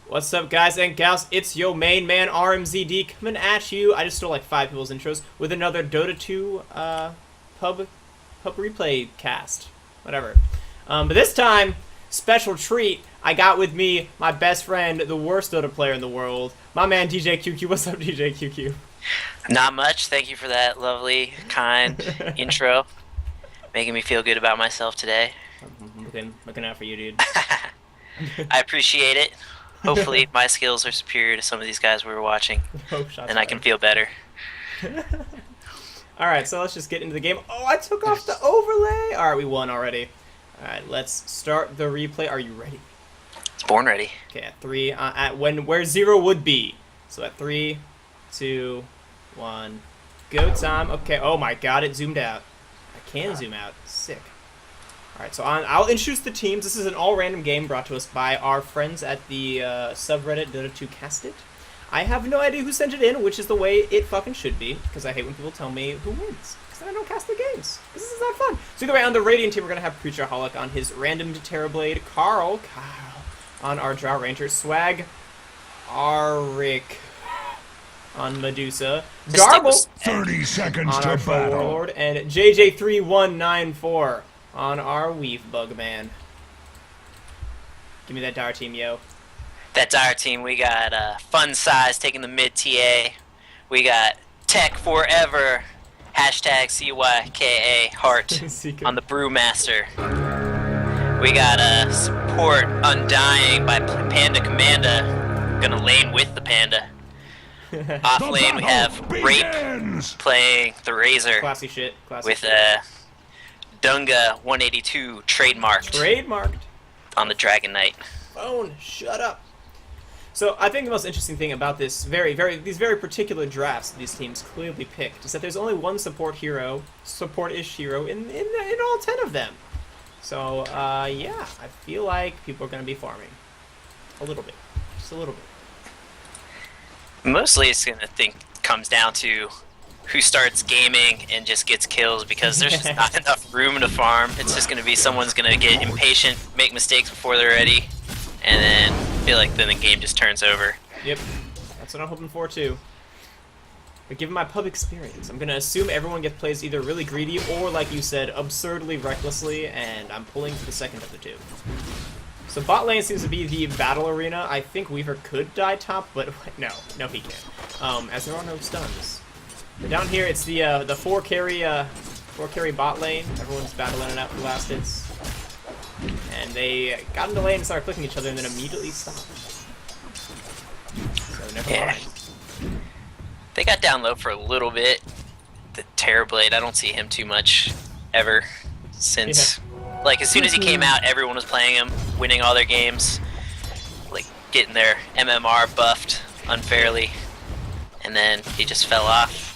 What's up, guys and gals? It's your main man, RmZD, coming at you. I just stole like 5 people's intros with another Dota 2 pub replay cast. Whatever. But this time, special treat. I got with me my best friend, the worst Dota player in the world, my man DJQQ. What's up, DJQQ? Not much. Thank you for that lovely, kind intro. Making me feel good about myself today. I'm looking out for you, dude. I appreciate it. Hopefully my skills are superior to some of these guys we were watching, and I can feel better. Alright, so let's just get into the game. Oh, I took off the overlay! Alright, we won already. Alright, let's start the replay. Are you ready? It's born ready. Okay, at 3, where 0 would be. So at 3, 2, 1, go time. Okay, oh my god, it zoomed out. I can zoom out. Sick. Alright, so I'll introduce the teams. This is an all-random game brought to us by our friends at the subreddit Dota2 Cast It. I have no idea who sent it in, which is the way it fucking should be, because I hate when people tell me who wins, because then I don't cast the games. This is not fun. So either way, on the Radiant team, we're going to have Preacherholic on his random Terrorblade, Kyle on our Drow Ranger, Swag, Arik on Medusa, Garble 30 seconds on to our Troll battle. Warlord, and JJ3194 on our Weave Bugman. Give me that Dire team, yo. That's our team. We got Fun Size taking the mid TA. We got Tech Forever. Hashtag CYKA Heart on the Brewmaster. We got Support Undying by Panda Commanda. Gonna lane with the Panda. Off lane we have Rape playing the Razor. Classy shit. Classy with shit. Dunga 182 trademarked on the Dragon Knight. Phone, shut up. So I think the most interesting thing about this these very particular drafts that these teams clearly picked is that there's only one support-ish hero in all 10 of them. So yeah, I feel like people are going to be farming a little bit, just a little bit. Mostly it's going to comes down to who starts gaming and just gets kills, because there's just not enough room to farm. It's just going to be someone's going to get impatient, make mistakes before they're ready, and then feel like then the game just turns over. Yep, that's what I'm hoping for too. But given my pub experience, I'm going to assume everyone plays either really greedy or, like you said, absurdly recklessly, and I'm pulling for the second of the two. So bot lane seems to be the battle arena. I think Weaver could die top, but no he can't. As there are no stuns. But down here, it's the 4 carry bot lane. Everyone's battling it out for the last hits. And they got into lane and started clicking each other and then immediately stopped. So never mind. They got down low for a little bit. The Terrorblade, I don't see him too much ever since. Yeah. Like, as soon as he came out, everyone was playing him, winning all their games, like getting their MMR buffed unfairly, and then he just fell off.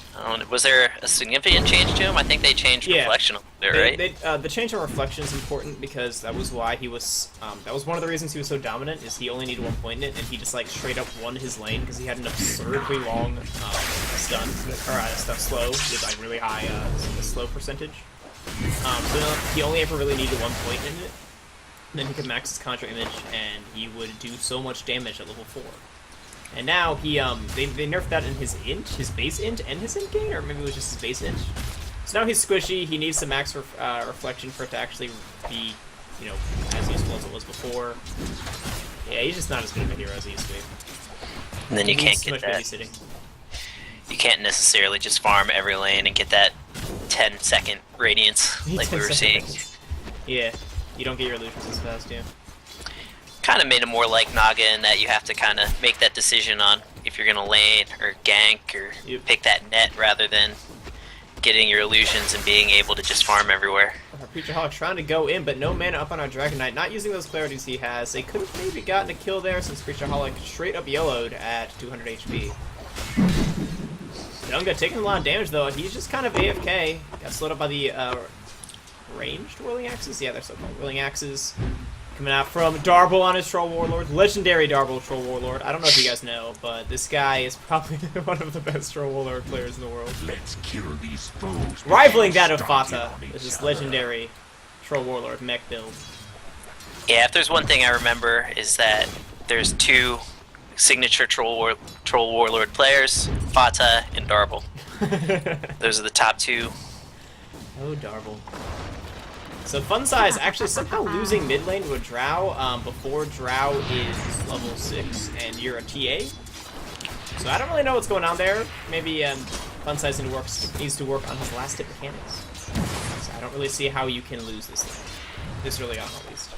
Was there a significant change to him? I think they changed Reflection a little bit, right? The change in Reflection is important because that was why he was. That was one of the reasons he was so dominant. Is he only needed 1 point in it, and he just like straight up won his lane because he had an absurdly long stun or slow with like really high slow percentage. So he only ever really needed 1 point in it. And then he could max his Contra Image, and he would do so much damage at level 4. And now he they nerfed that in his base int and his int gain, or maybe it was just his base int. So now he's squishy. He needs some max reflection for it to actually be, as useful as it was before. Yeah, he's just not as good of a hero as he used to be. And then you can't get that. You can't necessarily just farm every lane and get that 10-second radiance like we were seeing. Yeah, you don't get your illusions as fast, yeah. Kind of made it more like Naga in that you have to kind of make that decision on if you're going to lane or gank or pick that net rather than getting your illusions and being able to just farm everywhere. Preacherholic trying to go in, but no mana up on our Dragon Knight, not using those clarities he has. They could have maybe gotten a kill there since Preacherholic straight up yellowed at 200 HP. Dunga taking a lot of damage though, he's just kind of AFK. Got slowed up by the ranged Whirling Axes? Yeah, they're so-called Whirling Axes. Coming out from Darble on his Troll Warlord. Legendary Darble Troll Warlord. I don't know if you guys know, but this guy is probably one of the best Troll Warlord players in the world. Let's kill these foes. Rivaling that of Fata. It's this legendary Troll Warlord mech build. Yeah, if there's one thing I remember is that there's two signature troll warlord players, Fata and Darble. Those are the top two. Oh, Darble. So Funsai is actually somehow losing mid lane to a Drow before Drow is level 6 and you're a TA. So I don't really know what's going on there. Maybe Funsai needs to work on his last hit mechanics. So I don't really see how you can lose this thing. This early on, at least.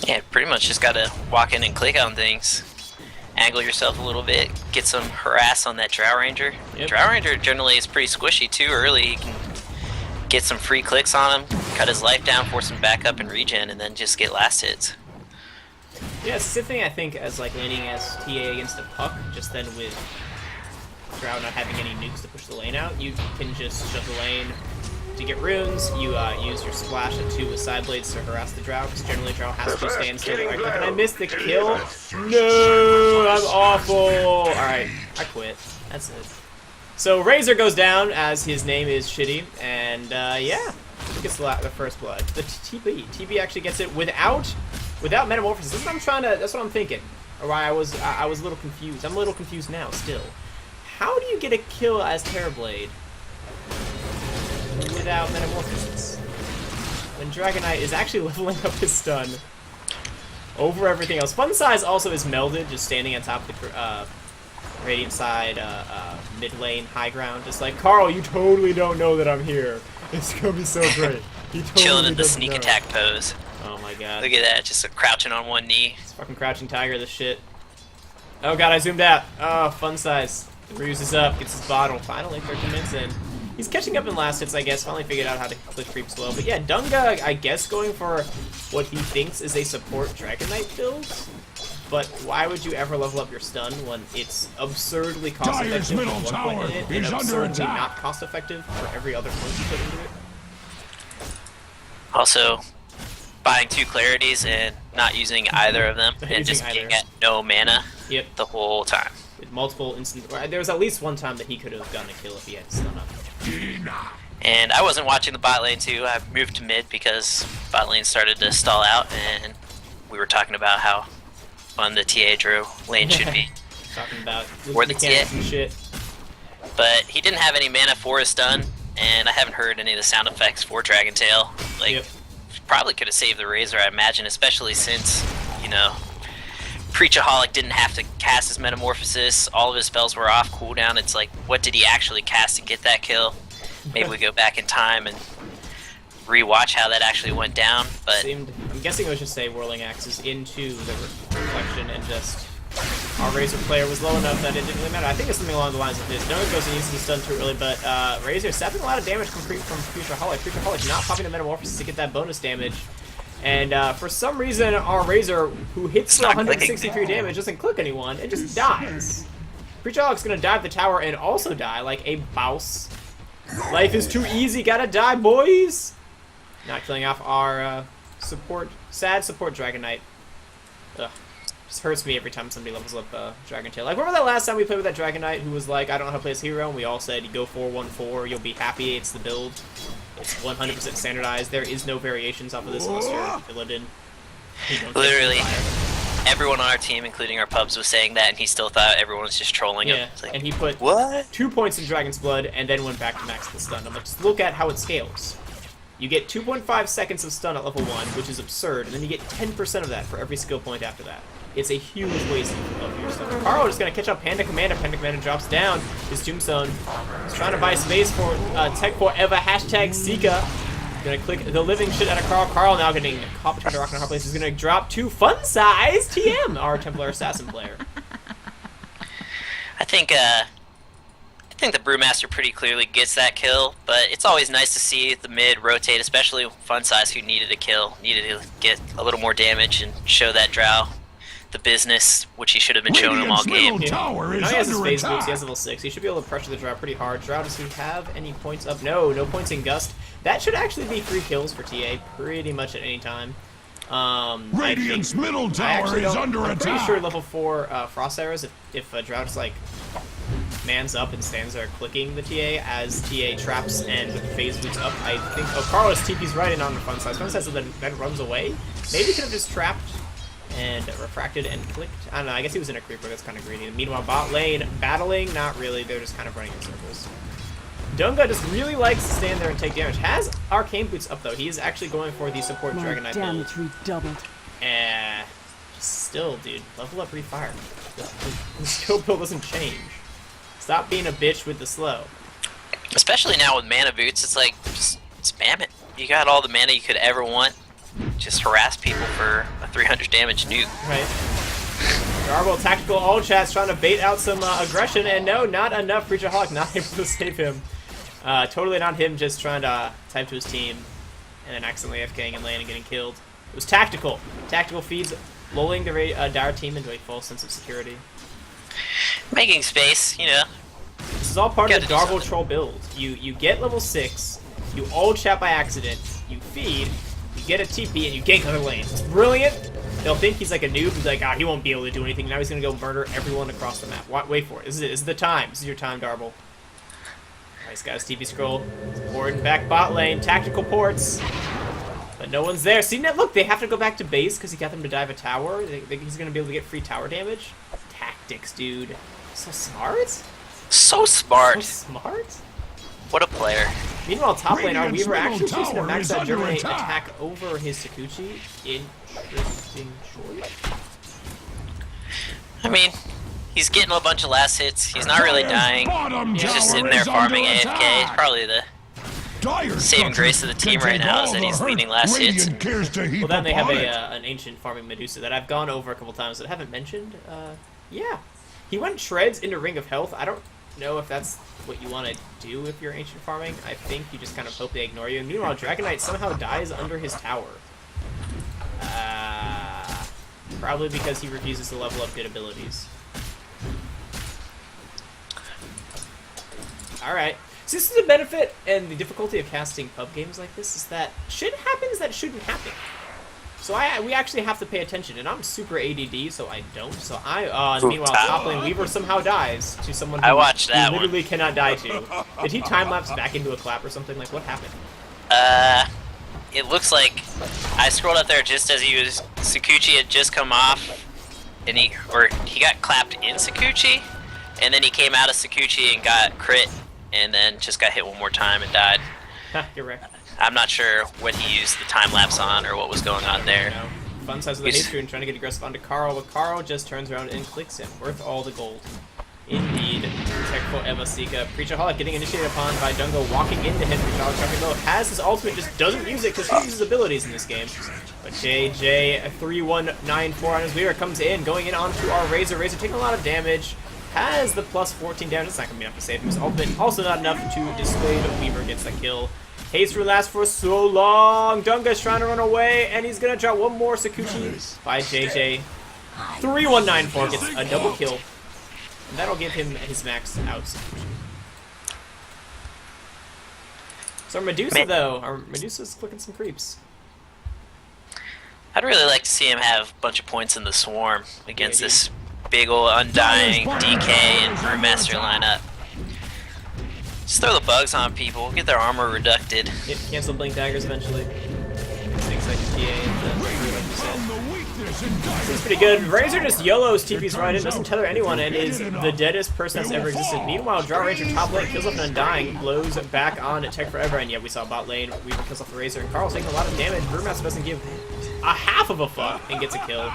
Yeah, pretty much just gotta walk in and click on things. Angle yourself a little bit, get some harass on that Drow Ranger. Yep. Drow Ranger generally is pretty squishy too early. You can get some free clicks on him, cut his life down, force him back up and regen, and then just get last hits. Yeah, it's the thing I think as like laning as TA against a Puck, just then with Drow not having any nukes to push the lane out, you can just shove the lane to get runes. You use your splash at 2 with side blades to harass the Drow, because generally Drow has to stand still. Right click, and I missed the kill. No, I'm awful. All right, I quit. That's it. So Razor goes down as his name is shitty, and yeah, he gets the first blood. The TB actually gets it without metamorphosis. That's what I'm trying to. That's what I'm thinking. Or why I was a little confused. I'm a little confused now still. How do you get a kill as Terrorblade without metamorphosis when Dragonite is actually leveling up his stun over everything else? Fun size also is melded, just standing on top of the Radiant side, mid lane, high ground, just like, Carl, you totally don't know that I'm here. It's gonna be so great. He totally Chilling in the doesn't sneak know. attack pose. Oh my god. Look at that, just crouching on one knee. It's fucking crouching tiger, this shit. Oh god, I zoomed out. Oh, fun size. Ruse is up, gets his bottle. Finally, 13 minutes in. He's catching up in last hits, I guess. Finally figured out how to click creep slow. But yeah, Dunga, I guess, going for what he thinks is a support Dragon Knight build. But why would you ever level up your stun when it's absurdly cost-effective for one point in it, and absurdly not cost-effective for every other point you put into it? Also, buying 2 clarities and not using either of them, and just being at no mana the whole time. With multiple instant... There was at least one time that he could have gotten a kill if he had stun up. And I wasn't watching the bot lane too. I moved to mid because bot lane started to stall out, and we were talking about how fun the TA Drew lane should be. Talking about or the TA. And shit. But he didn't have any mana for his stun, and I haven't heard any of the sound effects for Dragon Tail. Like, probably could have saved the Razor, I imagine, especially since, you know, Preachaholic didn't have to cast his Metamorphosis. All of his spells were off cooldown. It's like, what did he actually cast to get that kill? Maybe we go back in time and rewatch how that actually went down. But I'm guessing it was just say Whirling Axes into the reflection, and just our Razor player was low enough that it didn't really matter. I think it's something along the lines of this. No one goes and uses the stun too early, but Razor stepping a lot of damage from Preachaholic. Preachaholic not popping the Metamorphosis to get that bonus damage. And for some reason, our Razor, who hits for 163 damage, doesn't click anyone. It just dies. Preachaholic's gonna dive the tower and also die like a bouse. Life is too easy, gotta die, boys! Not killing off our sad support Dragon Knight. Ugh. Just hurts me every time somebody levels up Dragon Tail. Like, remember that last time we played with that Dragon Knight who was like, I don't know how to play this hero, and we all said, you go 4-1-4, you'll be happy, it's the build. It's 100% standardized. There is no variations off of this unless you're Illidan. Literally, everyone on our team, including our pubs, was saying that, and he still thought everyone was just trolling him. Like, and he put 2 points in Dragon's Blood and then went back to max the stun. I'm like, just look at how it scales. You get 2.5 seconds of stun at level 1, which is absurd, and then you get 10% of that for every skill point after that. It's a huge waste of your stun. Carl is going to catch up Panda Commander. Panda Commander drops down his Tombstone. He's trying to buy space for Tech Forever, hashtag Sika. Gonna click the living shit out of Carl. Carl now getting caught between a rock and a hard place. He's gonna drop to Fun Size TM, our Templar Assassin player. I think the Brewmaster pretty clearly gets that kill, but it's always nice to see the mid rotate, especially Fun Size, who needed a kill, needed to get a little more damage and show that Drow the business, which he should have been showing him all game. Now he has his phase boots, he has level 6. He should be able to pressure the Drow pretty hard. Drow, does he have any points up? No points in Gust. That should actually be 3 kills for TA pretty much at any time. Radiant's middle tower is under attack. I'm pretty sure level 4 Frost Arrows, if Drow just like mans up and stands there clicking the TA as TA traps and phase boots up, I think... Oh, Carlos TP's right in on the Fun Size. Fun Size then runs away. Maybe he could have just trapped And refracted and clicked. I don't know, I guess he was in a creeper, that's kind of greedy. Meanwhile, bot lane, battling, not really, they're just kind of running in circles. Dunga just really likes to stand there and take damage. Has arcane boots up though, he is actually going for the support Dragonite build. Damage redoubled. Still, dude, level up refire. The skill build doesn't change. Stop being a bitch with the slow. Especially now with mana boots, it's like, just spam it. You got all the mana you could ever want. Just harass people for a 300 damage nuke. Right. Garble, tactical all chats trying to bait out some aggression, and no, not enough. Preacherholic not able to save him. Totally not him, just trying to type to his team, and then accidentally AFKing and lane and getting killed. It was tactical. Tactical feeds, lulling the Dire team into a false sense of security. Making space, you know. This is all part of the Garble troll build. You get level 6, you all chat by accident, you feed, you get a TP, and you gank other lanes. It's brilliant. They'll think he's like a noob. He's like, he won't be able to do anything. Now he's gonna go murder everyone across the map. Wait for it. This is the time. This is your time, Darble. Nice guys. TP scroll. Supporting back bot lane. Tactical ports. But no one's there. See, now look, they have to go back to base because he got them to dive a tower. They think he's gonna be able to get free tower damage. Tactics, dude. So smart. So smart. So smart. What a player. Meanwhile, top lane, our Weaver actually tower choosing to max is out under Germany attack. attack over his Sakuchi. Interesting choice. I mean, he's getting a bunch of last hits. He's not really dying. He's just sitting there farming AFK. It's probably the saving grace of the team right now is that he's leading last hits. Well, then they have an ancient farming Medusa that I've gone over a couple times that I haven't mentioned. Yeah. He went shreds into Ring of Health. I don't know if that's what you want to do if you're ancient farming. I think you just kind of hope they ignore you. And meanwhile, Dragonite somehow dies under his tower. Probably because he refuses to level up good abilities. Alright. So this is the benefit and the difficulty of casting pub games like this is that shit happens that shouldn't happen. So we actually have to pay attention, and I'm super ADD, so I don't. So meanwhile, top lane Weaver somehow dies to someone who he literally cannot die to. Did he time-lapse back into a clap or something? Like, what happened? It looks like I scrolled up there just as Sakuchi had just come off, and he got clapped in Sakuchi, and then he came out of Sakuchi and got crit, and then just got hit one more time and died. You're right. I'm not sure what he used the time lapse on or what was going on there. No. Fun size of the hate screen trying to get aggressive onto Carl, but Carl just turns around and clicks him. Worth all the gold. Indeed. Technical Evasika. Preacherholic getting initiated upon by Dungo, walking into him. Preacherholic dropping low. Has his ultimate, just doesn't use it because he uses abilities in this game. But JJ, 3194 on his Weaver, comes in, going in onto our Razor. Razor taking a lot of damage. Has the plus 14 damage. It's not going to be enough to save him. His ultimate also not enough to dissuade. Weaver gets the kill. Haste will last for so long. Dunga's trying to run away, and he's going to drop one more Sakuchi by JJ. 3194 gets a double kill. And that'll give him his max out Sakuchi. So our Medusa, though, our Medusa's clicking some creeps. I'd really like to see him have a bunch of points in the Swarm against this big ol' Undying, DK, and Brewmaster lineup. Just throw the bugs on people, get their armor reducted. Yep, cancel Blink Daggers eventually. 6 second PA and like you said. Seems pretty good. Razor just YOLOs TP's right in, doesn't tether anyone, and is the deadest person that's ever existed. Meanwhile, Draw Ranger top lane kills off an Undying, blows back on Tech Forever, and yet we saw bot lane, Weaver kills off the Razor, and Carl's taking a lot of damage. Brewmaster doesn't give a half of a fuck and gets a kill.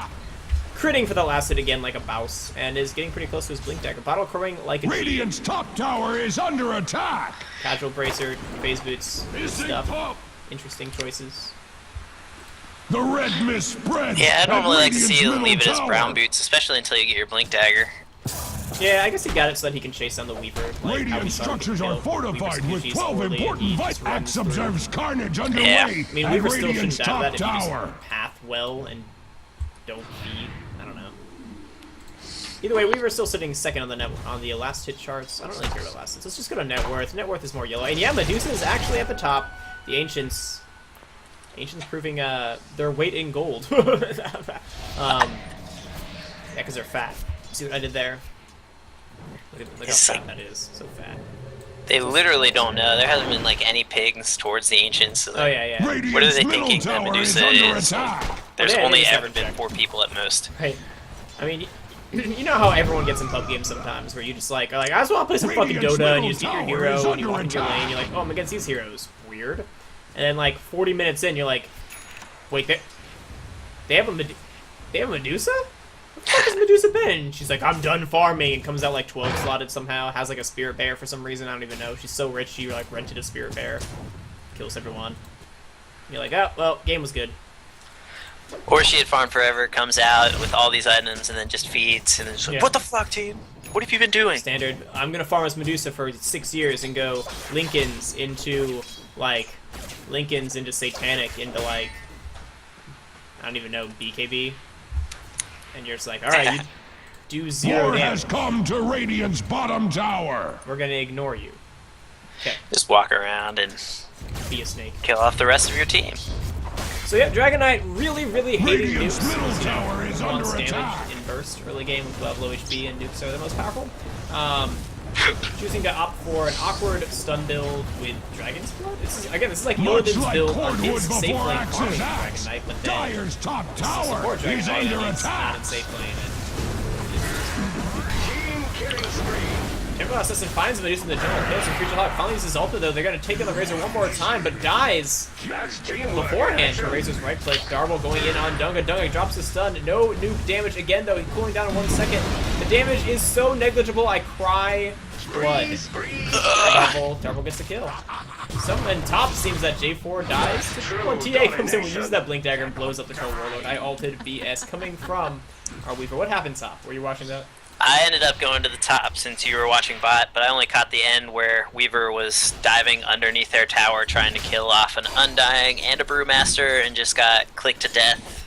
Critting for the last hit again like a bouse, and is getting pretty close to his Blink Dagger. Bottle crowing like a Radiant's top tower is under attack. Casual Bracer, phase boots, stuff. Interesting choices. The red mist spreads. Yeah, I don't really like to see you leave it as brown boots, especially until you get your Blink Dagger. Yeah, I guess he got it so that he can chase down the Weaver. Like Radiant structures are fortified with 12 important Axe observes carnage underway. Yeah, I mean, Weaver still shouldn't Radiant's have that if you tower. just path well and don't feed. I don't know. Either way, Weaver's still sitting second on the last hit charts. I don't really care about last hits. Let's just go to net worth. Net worth is more yellow. And yeah, Medusa is actually at the top. The Ancients proving their weight in gold. Yeah, because they're fat. See what I did there? Look how fat that is. So fat. They literally don't know. There hasn't been like any pigs towards the Ancients. So oh yeah, yeah. What are they thinking that Medusa is? There's Yeah, only it's ever never been checked. 4 people at most. Right. I mean, you know how everyone gets in pub games sometimes, where you just like are like, I just want to play some fucking Radiant's Dota, and you middle just get your tower hero, is and you under walk into your attack. lane, you're like, oh, I'm against these heroes. Weird. And then like 40 minutes in, you're like, wait, they have a Medusa? Where the fuck has Medusa been? She's like, I'm done farming, and comes out like 12 slotted somehow, has like a spirit bear for some reason, I don't even know. She's so rich, she like rented a spirit bear, kills everyone. And you're like, oh, well, game was good. Or she had farmed forever, comes out with all these items, and then just feeds, and then just like, Yeah. what the fuck, team? What have you been doing? Standard. I'm gonna farm as Medusa for 6 years and go Lincolns into Satanic into like I don't even know BKB, and you're just like, all right, you do 0 War has damage. come to Radiant's bottom tower. We're gonna ignore you. Okay, Just walk around and be a snake. kill off the rest of your team. So yeah, Dragon Knight really hating Radiant's nukes. middle You know, tower is under wants damage attack. in burst early game with low HP, and nukes are the most powerful. Choosing to opt for an awkward stun build with Dragon's Blood. This is like Much Illidan's like build on Cordwood his safe before lane Axe's farming axe, Dragon Knight, but then Dyer's top support tower Dragon is Knight under and it's not attack. in safe lane. Timberlaw Assassin finds Medusa in the jungle, kills some creature hawk, finally uses ulti though. They're gonna take on the Razor one more time, but dies beforehand for Razor's right click. Darble going in on Dunga. Dunga drops the stun. No nuke damage again though. He's cooling down in 1 second. The damage is so negligible. I cry blood. Darble gets the kill. Someone top seems that J4 dies. When TA comes in, we use that blink dagger and blows up the Troll Warlord. I ulted BS coming from our Weaver. What happened, Top? Were you watching that? I ended up going to the top since you were watching bot, but I only caught the end where Weaver was diving underneath their tower trying to kill off an Undying and a Brewmaster and just got clicked to death.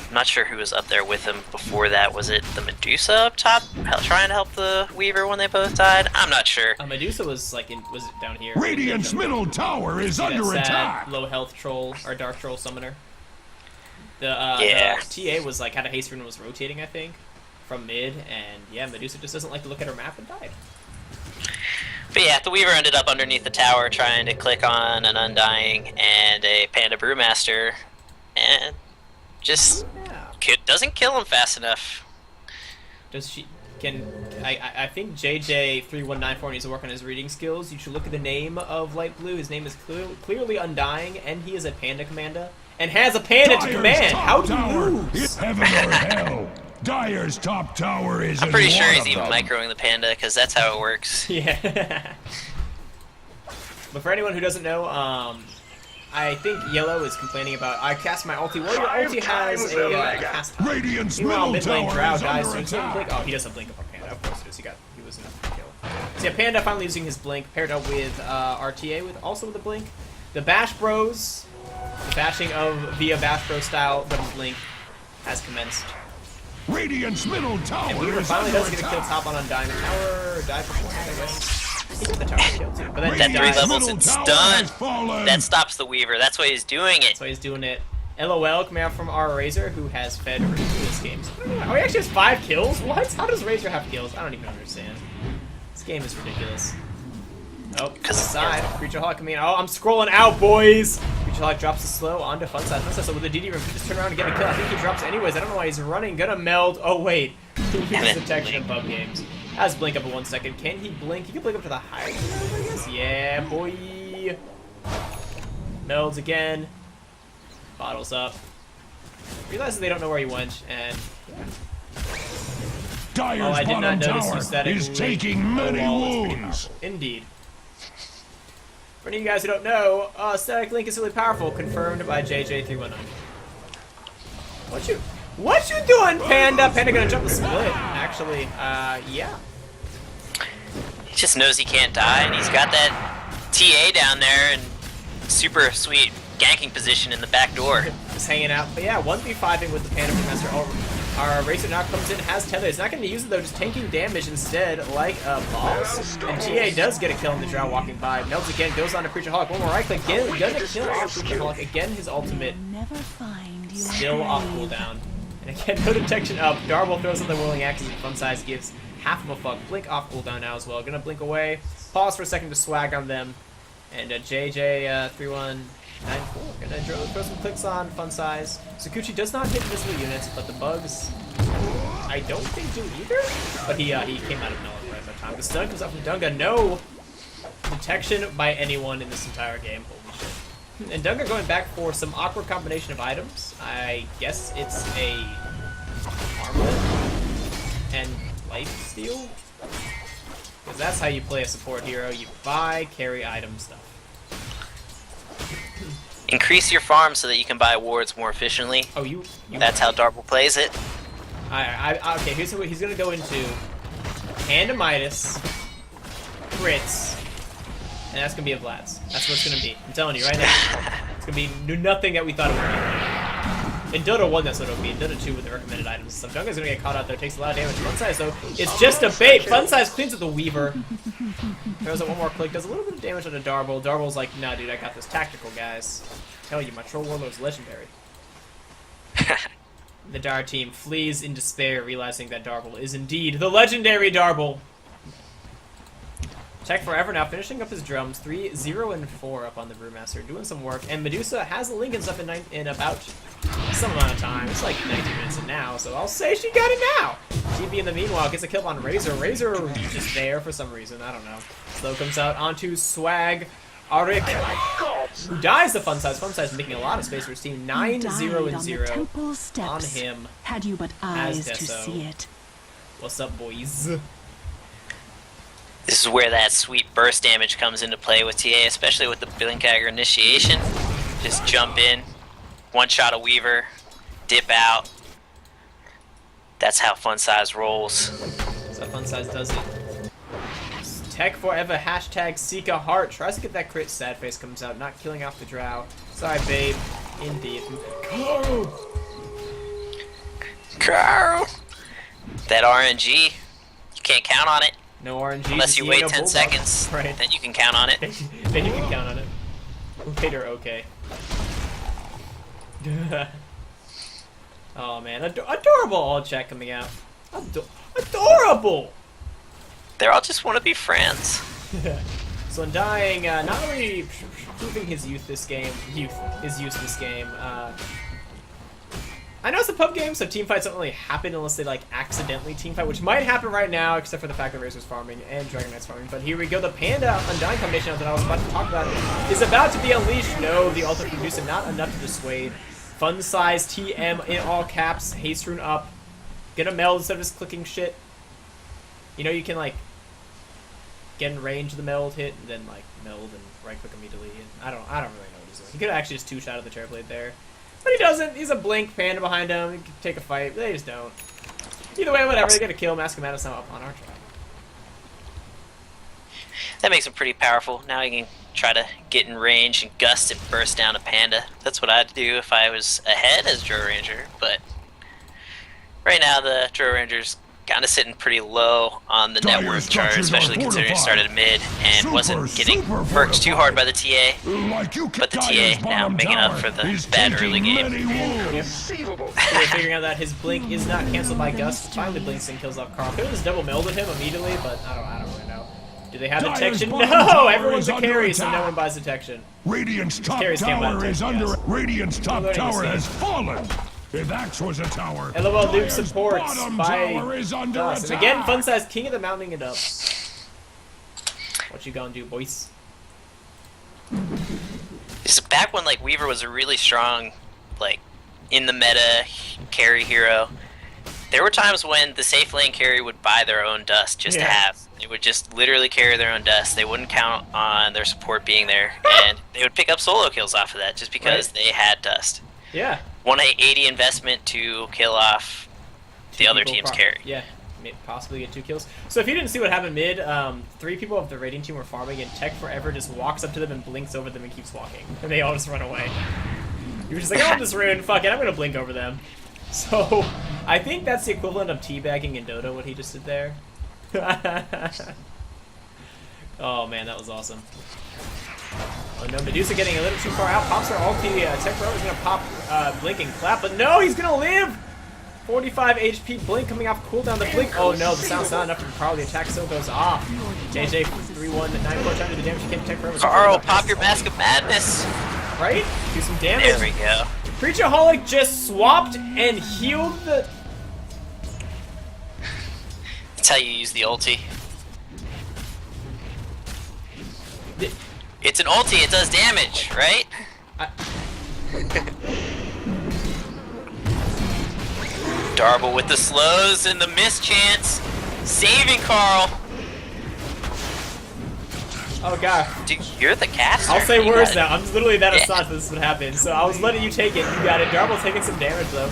I'm not sure who was up there with him before that. Was it the Medusa up top trying to help the Weaver when they both died? I'm not sure. Medusa was like was it down here? Radiant's middle tower is See that under sad, attack. low health troll or dark troll summoner. The TA was like had a haste rune and was rotating, I think, from mid, and yeah, Medusa just doesn't like to look at her map and died. But yeah, the Weaver ended up underneath the tower trying to click on an Undying and a Panda Brewmaster, and just doesn't kill him fast enough. Does she? I think JJ3194 needs to work on his reading skills. You should look at the name of Light Blue. His name is clearly Undying, and he is a Panda commander and has a Panda to Dyer's command. top How do you tower lose? is heaven or hell. Dyer's top tower is I'm in pretty sure one he's of even them. microing the Panda, because that's how it works. Yeah. But for anyone who doesn't know, I think Yellow is complaining about I cast my ulti. Well, your ulti has a cast time. Radiant's Meanwhile, middle mid lane tower Drow is dies, under so he doesn't blink. attack. Oh, he doesn't blink upon Panda. Of course it is. He was enough to kill. So yeah, Panda finally using his blink, paired up with RTA with a blink. The Bash Bros, the bashing of via Bash Bro style double blink has commenced. Radiant's middle tower And Weaver is finally under does get a kill attack. top on Undying. The tower died beforehand, I guess. He got the tower kill too, but then That he 3 dies. levels Middle and tower stun. has fallen. That stops the Weaver. That's why he's doing it. That's why he's doing it. LOL coming out from our Razor, who has fed Razor this game. So, oh, he actually has 5 kills? What? How does Razor have kills? I don't even understand. This game is ridiculous. Oh, Because side. Creature Hawk coming in. Oh, I'm scrolling out, boys! Creature Hawk drops the slow onto Fun Side. Fun Side, so with the DD room, he just turn around and get a kill. I think he drops anyways. I don't know why he's running. Gonna meld. Oh, wait. He uses detection in pub games. Has blink up in 1 second. Can he blink? He can blink up to the higher level, I guess? Yeah, boy. Melds again. Bottles up. Realizes they don't know where he went, and Dyer's I did not bottom notice tower you static is link. taking many Oh, it's pretty wounds. powerful. Indeed. For any of you guys who don't know, static link is really powerful, confirmed by JJ319. What you doing, Panda? Panda gonna jump the split. Actually, yeah. He just knows he can't die, and he's got that TA down there and super sweet ganking position in the back door. Just hanging out. But yeah, 1v5ing with the Panda Professor. Our Racer now comes in, has tether. He's not going to use it though, just tanking damage instead, like a boss. And TA does get a kill in the Drow walking by. Melts again, goes on to Preacher Hawk. One more right click, gonna kill off Preacher Hawk. Again, his ultimate Never find you still off cooldown. And again, no detection up. Darble throws on the Whirling Axes and Fun Size gives half of a fuck. Blink off cooldown now as well. Gonna blink away. Pause for a second to swag on them. And JJ3194 Gonna throw some clicks on Fun Size. Sakuchi does not hit invisible units, but the bugs I don't think do either. But he came out of nowhere at that time. The stun comes up from Dunga. No detection by anyone in this entire game. Holy shit. And Dunga going back for some awkward combination of items. I guess it's a armlet and life steal. Because that's how you play a support hero. You buy, carry item stuff. Increase your farm so that you can buy wards more efficiently. Oh, you That's how Darble plays it. Okay, here's what he's gonna go into. Pandemitis, crits, and that's gonna be a Vlad's. That's what it's gonna be. I'm telling you right now. It's gonna be nothing that we thought it would be. In Dota 1, that's what it would be. In Dota 2, with the recommended items and stuff. Dunga's gonna get caught out there. Takes a lot of damage. Fun Size, though, it's just a bait. Fun Size cleans with the Weaver. Throws it one more click. Does a little bit of damage on the Darble. Darble's like, nah, dude, I got this tactical, guys. Tell you, my Troll Warlord's legendary. The Dar team flees in despair, realizing that Darble is indeed the legendary Darble. Tech Forever now finishing up his drums. 3, 0, and 4 up on the Brewmaster, doing some work. And Medusa has the Lincolns up in about some amount of time. It's like 19 minutes in now, so I'll say she got it now. GB in the meanwhile gets a kill on Razor. Razor just there for some reason, I don't know. Slow comes out onto Swag. Arik, who dies to Fun Size. Fun Size making a lot of space for his team. 9, 0, and 0 on him. Had you but eyes to see it. What's up, boys? This is where that sweet burst damage comes into play with TA, especially with the Blinkagger initiation. Just jump in, one shot a Weaver, dip out. That's how Fun Size rolls. That's how Fun Size does it. Tech Forever, hashtag Seek a Heart. Tries to get that crit, sad face comes out, not killing off the drow. Sorry, babe. Indeed. Carl! That RNG, you can't count on it. No RNG. Unless you wait 10 seconds, right. Then you can count on it. Then you can count on it. Later, okay. Oh man, adorable all chat coming out. Adorable! They all just want to be friends. So Undying, not really proving his use this game. I know it's a pub game, so teamfights don't really happen unless they like accidentally teamfight, which might happen right now, except for the fact that Razor's farming and Dragon Knight's farming. But here we go, the Panda Undying combination that I was about to talk about is about to be unleashed. No, the ultimate producer not enough to dissuade. Fun Size TM in all caps, haste rune up. Get a meld instead of just clicking shit. You know you can like get in range of the meld hit and then like meld and right click immediately. And I don't really know what he's doing. He could have actually just two-shot of the Terrorblade there. But he doesn't. He's a Blink Panda behind him. He can take a fight. They just don't. Either way, whatever. They get a kill. Mascomatis now up on our track. That makes him pretty powerful. Now he can try to get in range and gust and burst down a Panda. That's what I'd do if I was ahead as Drow Ranger. But right now the Drow Ranger's kind of sitting pretty low on the net worth chart, especially considering he started mid and wasn't getting perked too hard by the TA. But the TA now making up for the bad early game. Yep. Figuring out that his blink is not cancelled by Gust. Finally blinks and kills off Carl. Could have just double melded him immediately, but I don't really know. Do they have detection? No! Everyone's a carry, so no one buys detection. Radiant's top tower is under. Radiant's top tower has fallen. If Axe was a tower, LOL Nuke supports by Dust. And again, Fun Size, king of the mounting it up. What you gonna do, boys? It's back when like Weaver was a really strong, like in the meta carry hero. There were times when the safe lane carry would buy their own dust just to have. They would just literally carry their own dust. They wouldn't count on their support being there, and they would pick up solo kills off of that just because they had dust. Yeah. 180 investment to kill off the other team's carry. Yeah, possibly get 2 kills. So if you didn't see what happened mid, 3 people of the raiding team were farming, and Tech Forever just walks up to them and blinks over them and keeps walking. And they all just run away. You were just like, oh, this rune, fuck it, I'm gonna blink over them. So, I think that's the equivalent of teabagging in Dota, what he just did there. Oh man, that was awesome. Oh no, Medusa getting a little too far out. Pops her ulti. Tech Forever's gonna pop Blink and clap, but no, he's gonna live! 45 HP Blink coming off cooldown. The Blink. Oh no, the sound's not enough to power the attack, so it goes off. JJ 3-1, 9 trying to do the damage. Tech Forever. Carl, pop your Mask of Madness. right? Do some damage. There we go. Preachaholic just swapped and healed the... That's how you use the ulti. It's an ulti, it does damage, right? Darble with the slows and the mischance. Saving Carl. Oh god. Dude, you're the caster. I'll say You words got now. it. I'm literally that astonished that this would happen. So I was letting you take it. You got it. Darble's taking some damage though.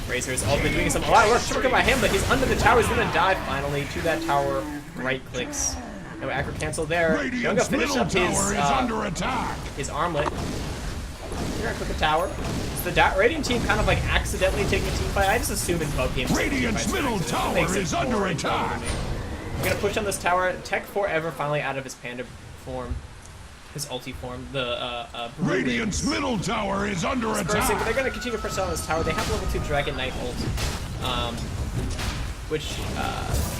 Razor's all been doing a lot of work. Triple kill by him, but he's under the tower. He's gonna die finally to that tower. Right clicks. No acro cancel there. Junga finished up his armlet. You're gonna click the tower. So the Radiant team kind of like accidentally taking a team fight. I just assume in pub games. Radiant's middle tower is under attack. We're gonna push on this tower. Tech Forever finally out of his panda form. His ulti form. The Radiant's middle tower is under attack. But they're gonna continue to push on this tower. They have level 2 Dragon Knight ult. Which,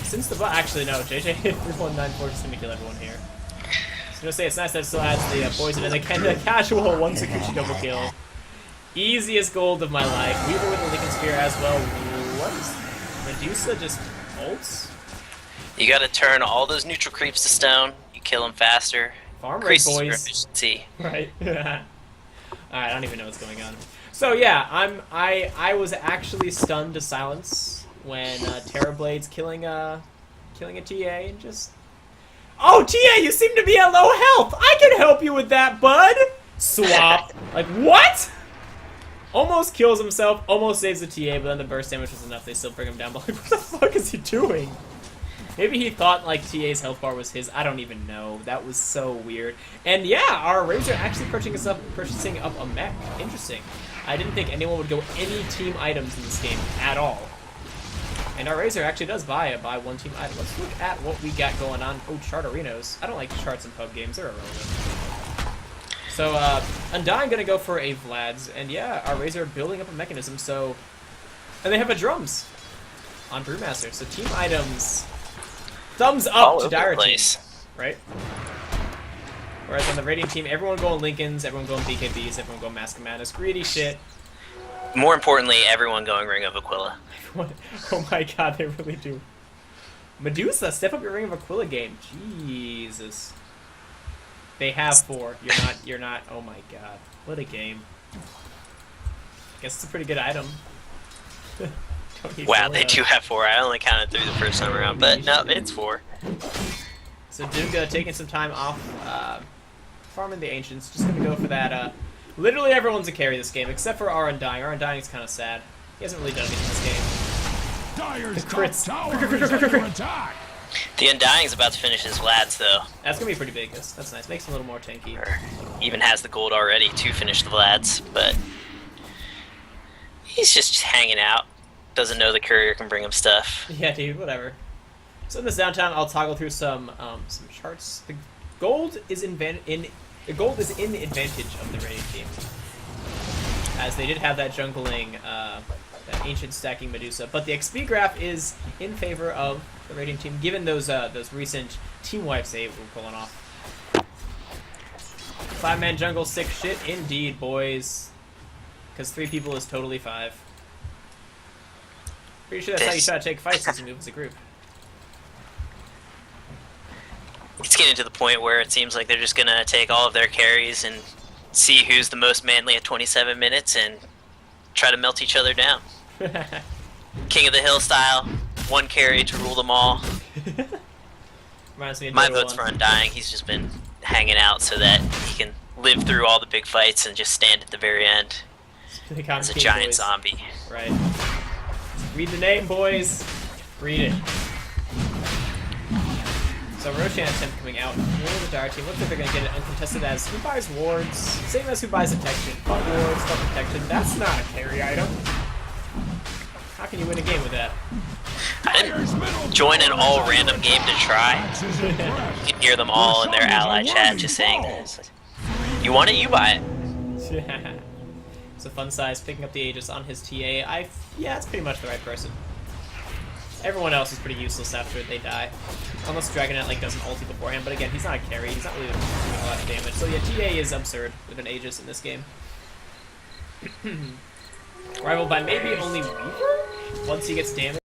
since the actually no, JJ hit 3194 just to kill everyone here. I was gonna say it's nice that it still adds the poison and the casual 1 Sakuchi double kill. Easiest gold of my life. Weaver with the Lincoln Spear as well. What is Medusa just ults? You gotta turn all those neutral creeps to stone. You kill them faster. Farm rate, Increases your boys. efficiency. Right. Alright, I don't even know what's going on. So yeah, I was actually stunned to silence when Terrorblades killing a TA and just... Oh, TA, you seem to be at low health! I can help you with that, bud! Swap. Like, what? Almost kills himself, almost saves the TA, but then the burst damage was enough. They still bring him down. But like, what the fuck is he doing? Maybe he thought like TA's health bar was his. I don't even know. That was so weird. And yeah, our Razor actually purchasing up a mech. Interesting. I didn't think anyone would go any team items in this game at all. And our Razor actually does buy one team item. Let's look at what we got going on. Oh, chart arenas. I don't like charts in pub games. They're irrelevant. So, Undying gonna go for a Vlad's, and yeah, our Razor building up a mechanism, so... And they have a drums on Brewmaster, so team items... Thumbs up all to over Dire the place. Team, right? Whereas on the Radiant team, everyone going Lincolns, everyone going BKBs, everyone going Mask of Madness, greedy shit. More importantly, everyone going Ring of Aquila. Oh my god, they really do. Medusa, step up your Ring of Aquila game. Jesus. They have 4. You're not, oh my god. What a game. Guess it's a pretty good item. Wow, they do have 4. I only counted 3 the first time around, but no, it's 4. So Dunga taking some time off farming the Ancients. Just gonna go for that. Literally everyone's a carry this game, except for our Undying. Our Undying is kind of sad. He hasn't really done anything this game. Dyer's The crits. top tower is under attack. The Undying's about to finish his Vlads, though. That's gonna be pretty big. That's nice. Makes him a little more tanky. Or even has the gold already to finish the Vlads, but he's just hanging out. Doesn't know the courier can bring him stuff. Yeah, dude. Whatever. So in this downtime, I'll toggle through some charts. The gold is in the advantage of the Radiant team, as they did have that jungling, that ancient stacking Medusa. But the XP graph is in favor of the Radiant team, given those recent team wipes they were pulling off. 5-man jungle, 6 shit, indeed, boys. Because 3 people is totally 5. Pretty sure that's how you try to take fights as you move as a group. It's getting to the point where it seems like they're just gonna take all of their carries and see who's the most manly at 27 minutes and try to melt each other down. King of the Hill style, 1 carry to rule them all. Reminds me of My Dota vote's 1. for Undying. He's just been hanging out so that he can live through all the big fights and just stand at the very end The as a King giant boys. zombie. Right. Read the name, boys. Read it. So Roshan attempt coming out for the Dire team. Looks like they're gonna get it uncontested as who buys wards? Same as who buys detection. But wards, but protection. That's not a carry item. How can you win a game with that? I didn't join an all random game to try. You can hear them all in their ally chat just saying this. You want it, you buy it. So Fun Size picking up the Aegis on his TA. Yeah, it's pretty much the right person. Everyone else is pretty useless after they die. Unless Dragonet like does an ulti beforehand, but again, he's not a carry, he's not really doing a lot of damage. So yeah, TA is absurd with an Aegis in this game. Rival by maybe only Weaver? Once he gets damage.